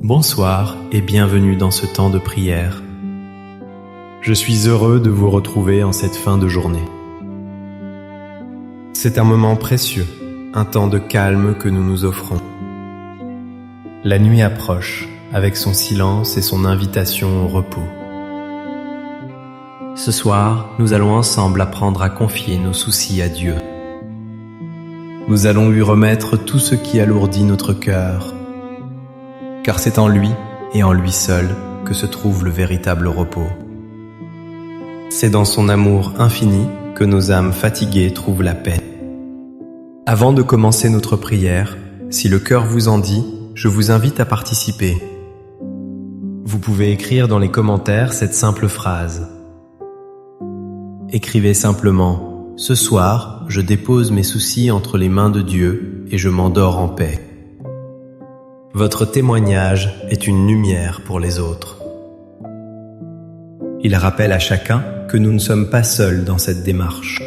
Bonsoir et bienvenue dans ce temps de prière. Je suis heureux de vous retrouver en cette fin de journée. C'est un moment précieux, un temps de calme que nous nous offrons. La nuit approche, avec son silence et son invitation au repos. Ce soir, nous allons ensemble apprendre à confier nos soucis à Dieu. Nous allons lui remettre tout ce qui alourdit notre cœur, car c'est en lui et en lui seul que se trouve le véritable repos. C'est dans son amour infini que nos âmes fatiguées trouvent la paix. Avant de commencer notre prière, si le cœur vous en dit, je vous invite à participer. Vous pouvez écrire dans les commentaires cette simple phrase. Écrivez simplement « Ce soir, je dépose mes soucis entre les mains de Dieu et je m'endors en paix ». Votre témoignage est une lumière pour les autres. Il rappelle à chacun que nous ne sommes pas seuls dans cette démarche.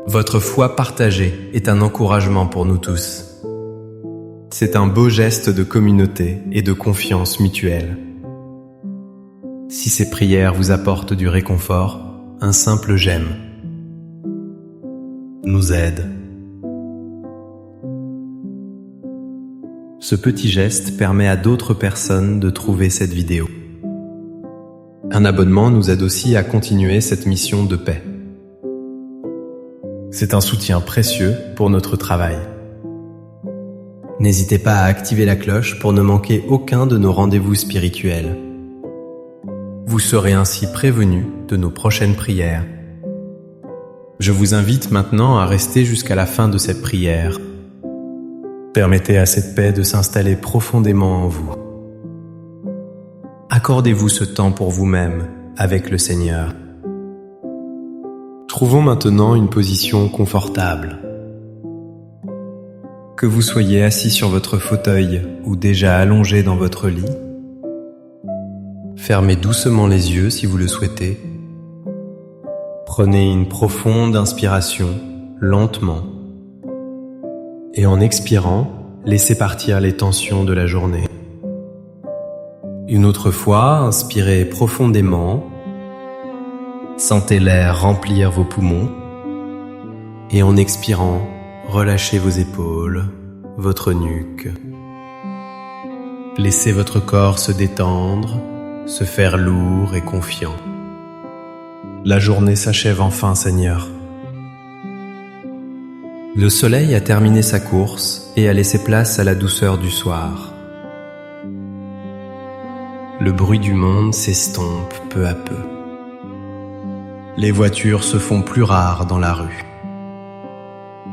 Votre foi partagée est un encouragement pour nous tous. C'est un beau geste de communauté et de confiance mutuelle. Si ces prières vous apportent du réconfort, un simple j'aime nous aide. Ce petit geste permet à d'autres personnes de trouver cette vidéo. Un abonnement nous aide aussi à continuer cette mission de paix. C'est un soutien précieux pour notre travail. N'hésitez pas à activer la cloche pour ne manquer aucun de nos rendez-vous spirituels. Vous serez ainsi prévenus de nos prochaines prières. Je vous invite maintenant à rester jusqu'à la fin de cette prière. Permettez à cette paix de s'installer profondément en vous. Accordez-vous ce temps pour vous-même, avec le Seigneur. Trouvons maintenant une position confortable. Que vous soyez assis sur votre fauteuil ou déjà allongé dans votre lit, fermez doucement les yeux si vous le souhaitez. Prenez une profonde inspiration, lentement. Et en expirant, laissez partir les tensions de la journée. Une autre fois, inspirez profondément. Sentez l'air remplir vos poumons. Et en expirant, relâchez vos épaules, votre nuque. Laissez votre corps se détendre, se faire lourd et confiant. La journée s'achève enfin, Seigneur. Le soleil a terminé sa course et a laissé place à la douceur du soir. Le bruit du monde s'estompe peu à peu. Les voitures se font plus rares dans la rue.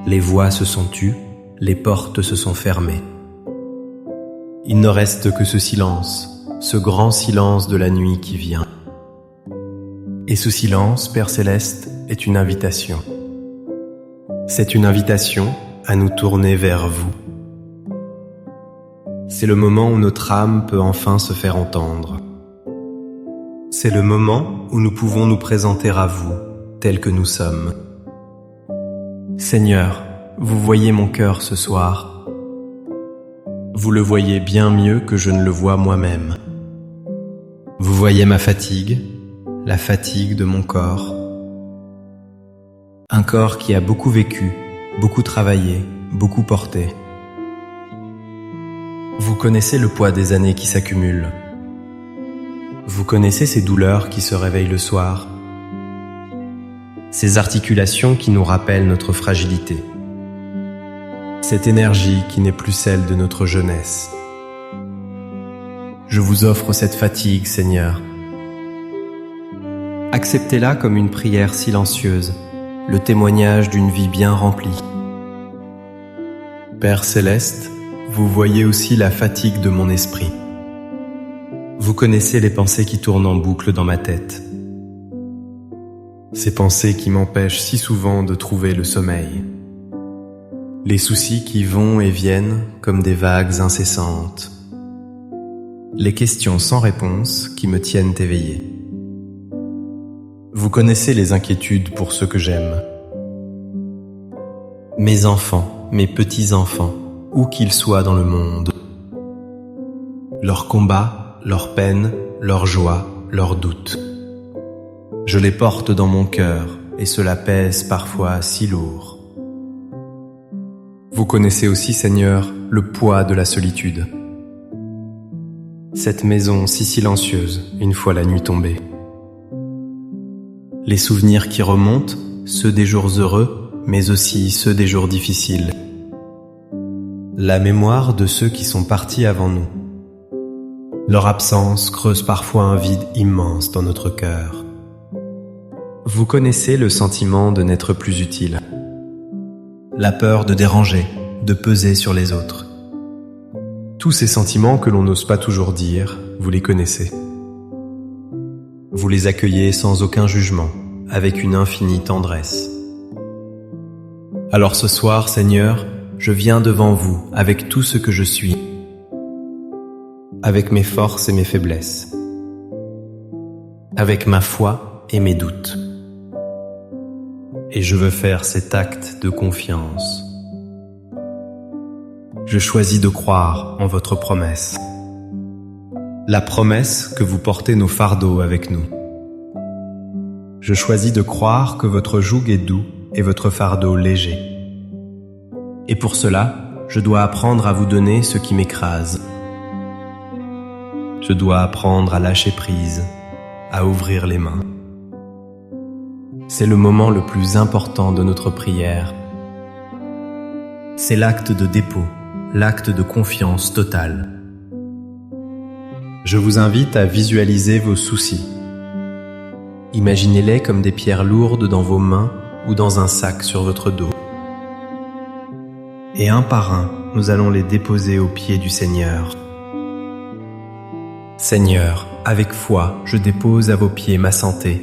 Les voix se sont tues, les portes se sont fermées. Il ne reste que ce silence, ce grand silence de la nuit qui vient. Et ce silence, Père Céleste, est une invitation. C'est une invitation à nous tourner vers vous. C'est le moment où notre âme peut enfin se faire entendre. C'est le moment où nous pouvons nous présenter à vous, tels que nous sommes. Seigneur, vous voyez mon cœur ce soir. Vous le voyez bien mieux que je ne le vois moi-même. Vous voyez ma fatigue, la fatigue de mon corps. Un corps qui a beaucoup vécu, beaucoup travaillé, beaucoup porté. Vous connaissez le poids des années qui s'accumulent. Vous connaissez ces douleurs qui se réveillent le soir. Ces articulations qui nous rappellent notre fragilité. Cette énergie qui n'est plus celle de notre jeunesse. Je vous offre cette fatigue, Seigneur. Acceptez-la comme une prière silencieuse, le témoignage d'une vie bien remplie. Père Céleste, vous voyez aussi la fatigue de mon esprit. Vous connaissez les pensées qui tournent en boucle dans ma tête. Ces pensées qui m'empêchent si souvent de trouver le sommeil. Les soucis qui vont et viennent comme des vagues incessantes. Les questions sans réponse qui me tiennent éveillé. Vous connaissez les inquiétudes pour ceux que j'aime. Mes enfants, mes petits-enfants, où qu'ils soient dans le monde. leurs combats, leurs peines, leurs joies, leurs doutes. Je les porte dans mon cœur, et cela pèse parfois si lourd. Vous connaissez aussi, Seigneur, le poids de la solitude. Cette maison si silencieuse, une fois la nuit tombée. Les souvenirs qui remontent, ceux des jours heureux, mais aussi ceux des jours difficiles. La mémoire de ceux qui sont partis avant nous. Leur absence creuse parfois un vide immense dans notre cœur. Vous connaissez le sentiment de n'être plus utile. La peur de déranger, de peser sur les autres. Tous ces sentiments que l'on n'ose pas toujours dire, vous les connaissez. Vous les accueillez sans aucun jugement, avec une infinie tendresse. Alors ce soir, Seigneur, je viens devant vous avec tout ce que je suis, avec mes forces et mes faiblesses, avec ma foi et mes doutes. Et je veux faire cet acte de confiance. Je choisis de croire en votre promesse. La promesse que vous portez nos fardeaux avec nous. Je choisis de croire que votre joug est doux et votre fardeau léger. Et pour cela, je dois apprendre à vous donner ce qui m'écrase. Je dois apprendre à lâcher prise, à ouvrir les mains. C'est le moment le plus important de notre prière. C'est l'acte de dépôt, l'acte de confiance totale. Je vous invite à visualiser vos soucis. Imaginez-les comme des pierres lourdes dans vos mains ou dans un sac sur votre dos. Et un par un, nous allons les déposer aux pieds du Seigneur. Seigneur, avec foi, je dépose à vos pieds ma santé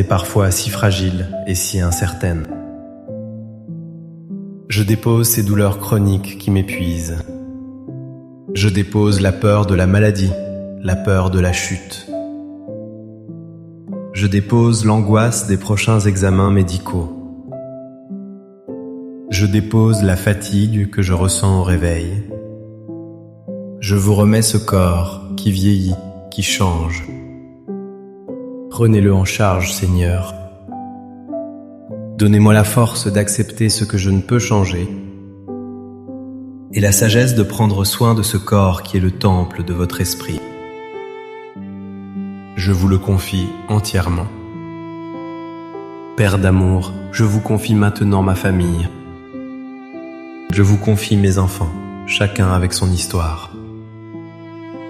parfois si fragile et si incertaine. Je dépose ces douleurs chroniques qui m'épuisent. Je dépose la peur de la maladie, la peur de la chute. Je dépose l'angoisse des prochains examens médicaux. Je dépose la fatigue que je ressens au réveil. Je vous remets ce corps qui vieillit, qui change. Prenez-le en charge, Seigneur. Donnez-moi la force d'accepter ce que je ne peux changer et la sagesse de prendre soin de ce corps qui est le temple de votre esprit. Je vous le confie entièrement. Père d'amour, je vous confie maintenant ma famille. Je vous confie mes enfants, chacun avec son histoire.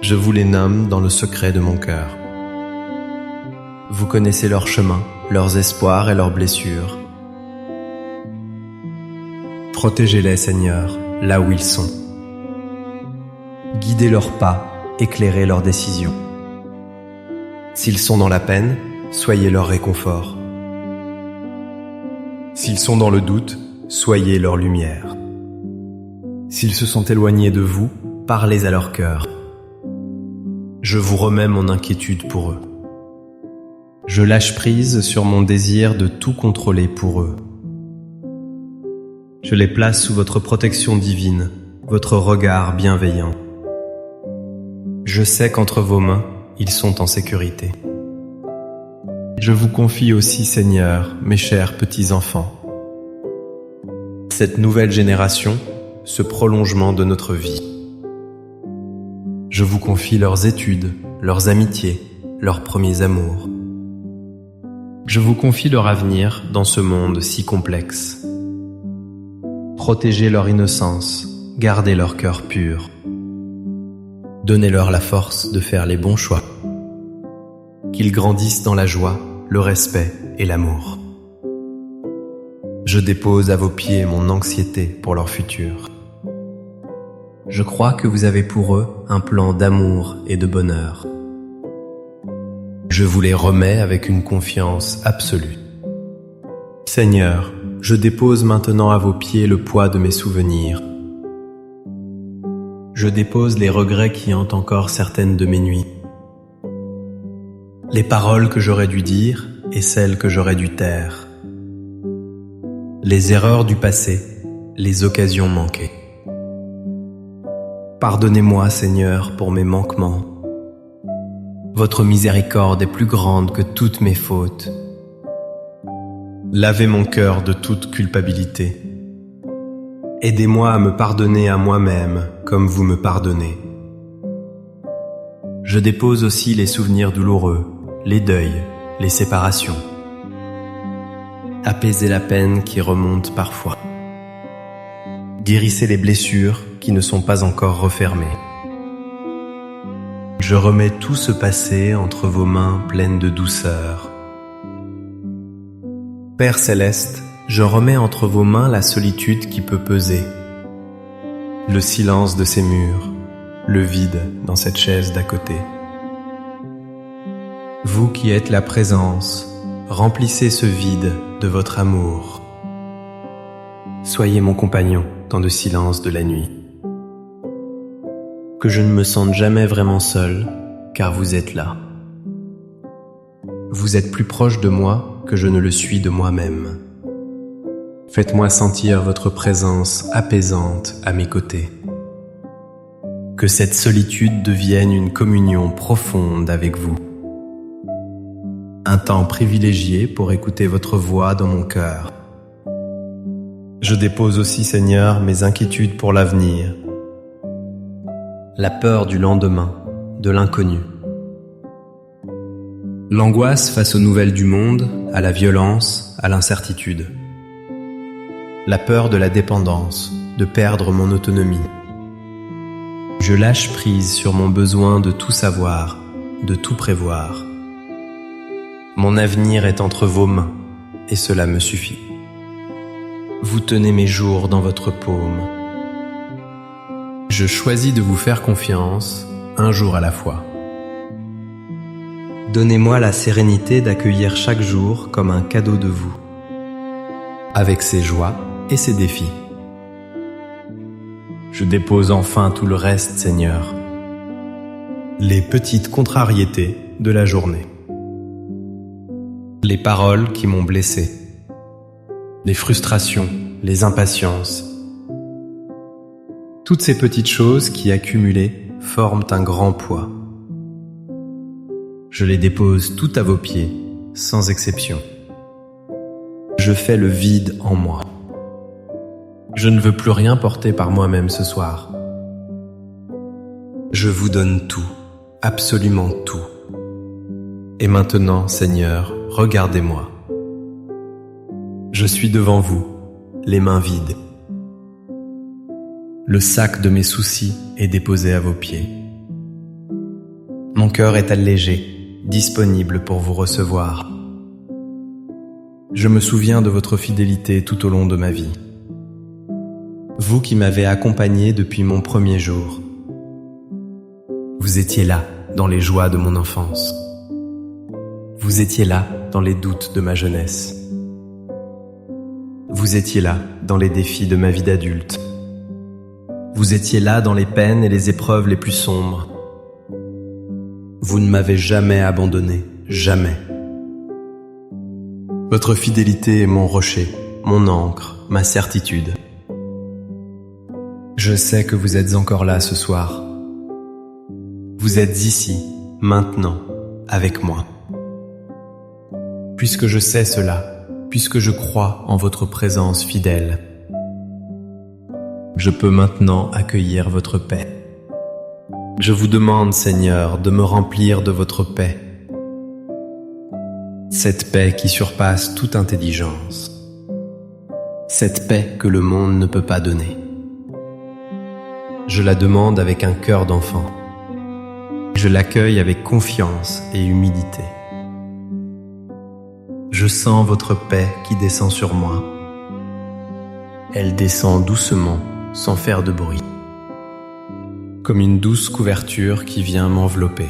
Je vous les nomme dans le secret de mon cœur. Vous connaissez leurs chemins, leurs espoirs et leurs blessures. Protégez-les, Seigneur, là où ils sont. Guidez leurs pas, éclairez leurs décisions. S'ils sont dans la peine, soyez leur réconfort. S'ils sont dans le doute, soyez leur lumière. S'ils se sont éloignés de vous, parlez à leur cœur. Je vous remets mon inquiétude pour eux. Je lâche prise sur mon désir de tout contrôler pour eux. Je les place sous votre protection divine, votre regard bienveillant. Je sais qu'entre vos mains, ils sont en sécurité. Je vous confie aussi, Seigneur, mes chers petits-enfants. Cette nouvelle génération, ce prolongement de notre vie. Je vous confie leurs études, leurs amitiés, leurs premiers amours. Je vous confie leur avenir dans ce monde si complexe. Protégez leur innocence, gardez leur cœur pur. Donnez-leur la force de faire les bons choix. Qu'ils grandissent dans la joie, le respect et l'amour. Je dépose à vos pieds mon anxiété pour leur futur. Je crois que vous avez pour eux un plan d'amour et de bonheur. Je vous les remets avec une confiance absolue. Seigneur, je dépose maintenant à vos pieds le poids de mes souvenirs. Je dépose les regrets qui hantent encore certaines de mes nuits. Les paroles que j'aurais dû dire et celles que j'aurais dû taire. Les erreurs du passé, les occasions manquées. Pardonnez-moi, Seigneur, pour mes manquements. Votre miséricorde est plus grande que toutes mes fautes. Lavez mon cœur de toute culpabilité. Aidez-moi à me pardonner à moi-même comme vous me pardonnez. Je dépose aussi les souvenirs douloureux, les deuils, les séparations. Apaisez la peine qui remonte parfois. Guérissez les blessures qui ne sont pas encore refermées. Je remets tout ce passé entre vos mains pleines de douceur. Père céleste, je remets entre vos mains la solitude qui peut peser, le silence de ces murs, le vide dans cette chaise d'à côté. Vous qui êtes la présence, remplissez ce vide de votre amour. Soyez mon compagnon dans le silence de la nuit. Que je ne me sente jamais vraiment seul, car vous êtes là. Vous êtes plus proche de moi que je ne le suis de moi-même. Faites-moi sentir votre présence apaisante à mes côtés. Que cette solitude devienne une communion profonde avec vous. Un temps privilégié pour écouter votre voix dans mon cœur. Je dépose aussi, Seigneur, mes inquiétudes pour l'avenir. La peur du lendemain, de l'inconnu. L'angoisse face aux nouvelles du monde, à la violence, à l'incertitude. La peur de la dépendance, de perdre mon autonomie. Je lâche prise sur mon besoin de tout savoir, de tout prévoir. Mon avenir est entre vos mains, et cela me suffit. Vous tenez mes jours dans votre paume. Je choisis de vous faire confiance, un jour à la fois. Donnez-moi la sérénité d'accueillir chaque jour comme un cadeau de vous, avec ses joies et ses défis. Je dépose enfin tout le reste, Seigneur. Les petites contrariétés de la journée. Les paroles qui m'ont blessé. Les frustrations, les impatiences. Toutes ces petites choses qui, accumulées, forment un grand poids. Je les dépose toutes à vos pieds, sans exception. Je fais le vide en moi. Je ne veux plus rien porter par moi-même ce soir. Je vous donne tout, absolument tout. Et maintenant, Seigneur, regardez-moi. Je suis devant vous, les mains vides. Le sac de mes soucis est déposé à vos pieds. Mon cœur est allégé, disponible pour vous recevoir. Je me souviens de votre fidélité tout au long de ma vie. Vous qui m'avez accompagné depuis mon premier jour. Vous étiez là dans les joies de mon enfance. Vous étiez là dans les doutes de ma jeunesse. Vous étiez là dans les défis de ma vie d'adulte. Vous étiez là dans les peines et les épreuves les plus sombres. Vous ne m'avez jamais abandonné, jamais. Votre fidélité est mon rocher, mon ancre, ma certitude. Je sais que vous êtes encore là ce soir. Vous êtes ici, maintenant, avec moi. Puisque je sais cela, puisque je crois en votre présence fidèle, je peux maintenant accueillir votre paix. Je vous demande, Seigneur, de me remplir de votre paix. Cette paix qui surpasse toute intelligence. Cette paix que le monde ne peut pas donner. Je la demande avec un cœur d'enfant. Je l'accueille avec confiance et humilité. Je sens votre paix qui descend sur moi. Elle descend doucement, sans faire de bruit, comme une douce couverture qui vient m'envelopper.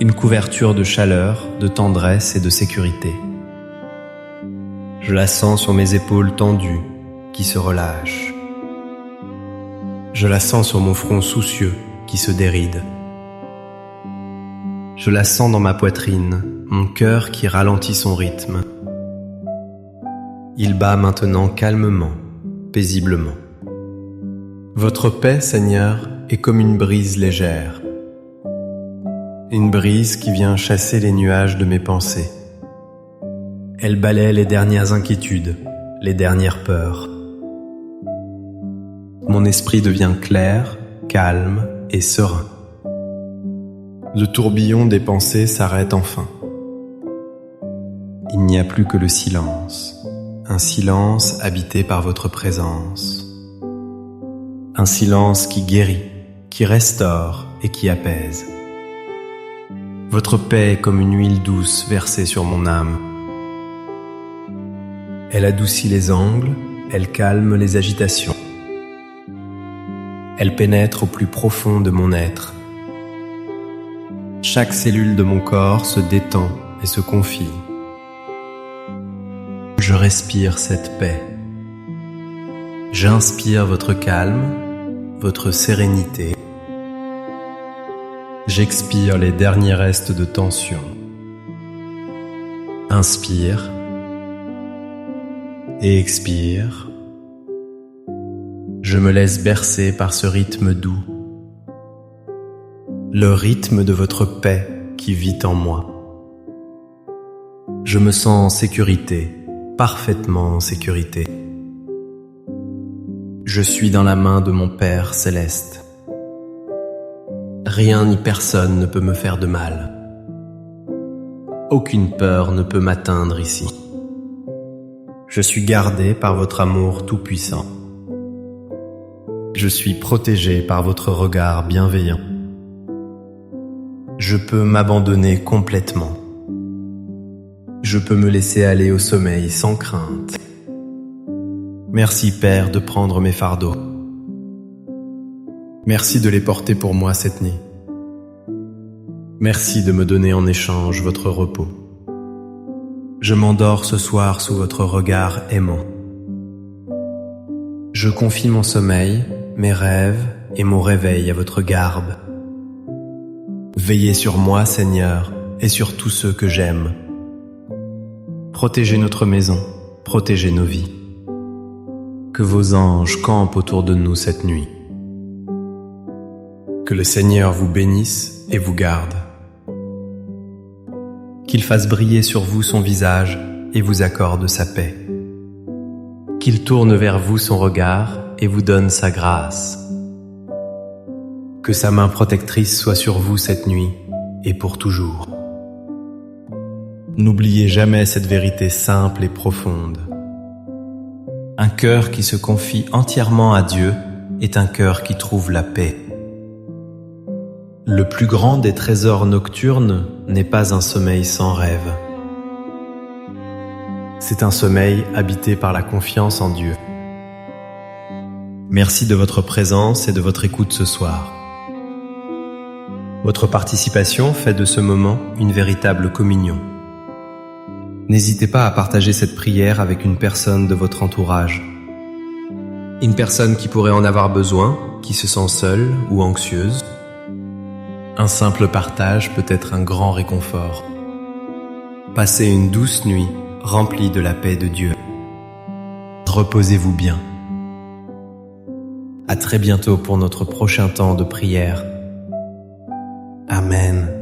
Une couverture de chaleur, de tendresse et de sécurité. Je la sens sur mes épaules tendues, qui se relâchent. Je la sens sur mon front soucieux, qui se déride. Je la sens dans ma poitrine, mon cœur qui ralentit son rythme. Il bat maintenant calmement, paisiblement. Votre paix, Seigneur, est comme une brise légère. Une brise qui vient chasser les nuages de mes pensées. Elle balaie les dernières inquiétudes, les dernières peurs. Mon esprit devient clair, calme et serein. Le tourbillon des pensées s'arrête enfin. Il n'y a plus que le silence, un silence habité par votre présence. Un silence qui guérit, qui restaure et qui apaise. Votre paix est comme une huile douce versée sur mon âme. Elle adoucit les angles, elle calme les agitations. Elle pénètre au plus profond de mon être. Chaque cellule de mon corps se détend et se confie. Je respire cette paix. J'inspire votre calme, votre sérénité. J'expire les derniers restes de tension. Inspire et expire. Je me laisse bercer par ce rythme doux. Le rythme de votre paix qui vit en moi. Je me sens en sécurité, parfaitement en sécurité. Je suis dans la main de mon Père céleste. Rien ni personne ne peut me faire de mal. Aucune peur ne peut m'atteindre ici. Je suis gardé par votre amour tout-puissant. Je suis protégé par votre regard bienveillant. Je peux m'abandonner complètement. Je peux me laisser aller au sommeil sans crainte. Merci Père de prendre mes fardeaux. Merci de les porter pour moi cette nuit. Merci de me donner en échange votre repos. Je m'endors ce soir sous votre regard aimant. Je confie mon sommeil, mes rêves et mon réveil à votre garde. Veillez sur moi, Seigneur, et sur tous ceux que j'aime. Protégez notre maison, protégez nos vies. Que vos anges campent autour de nous cette nuit. Que le Seigneur vous bénisse et vous garde. Qu'il fasse briller sur vous son visage et vous accorde sa paix. Qu'il tourne vers vous son regard et vous donne sa grâce. Que sa main protectrice soit sur vous cette nuit et pour toujours. N'oubliez jamais cette vérité simple et profonde. Un cœur qui se confie entièrement à Dieu est un cœur qui trouve la paix. Le plus grand des trésors nocturnes n'est pas un sommeil sans rêve. C'est un sommeil habité par la confiance en Dieu. Merci de votre présence et de votre écoute ce soir. Votre participation fait de ce moment une véritable communion. N'hésitez pas à partager cette prière avec une personne de votre entourage. Une personne qui pourrait en avoir besoin, qui se sent seule ou anxieuse. Un simple partage peut être un grand réconfort. Passez une douce nuit remplie de la paix de Dieu. Reposez-vous bien. À très bientôt pour notre prochain temps de prière. Amen.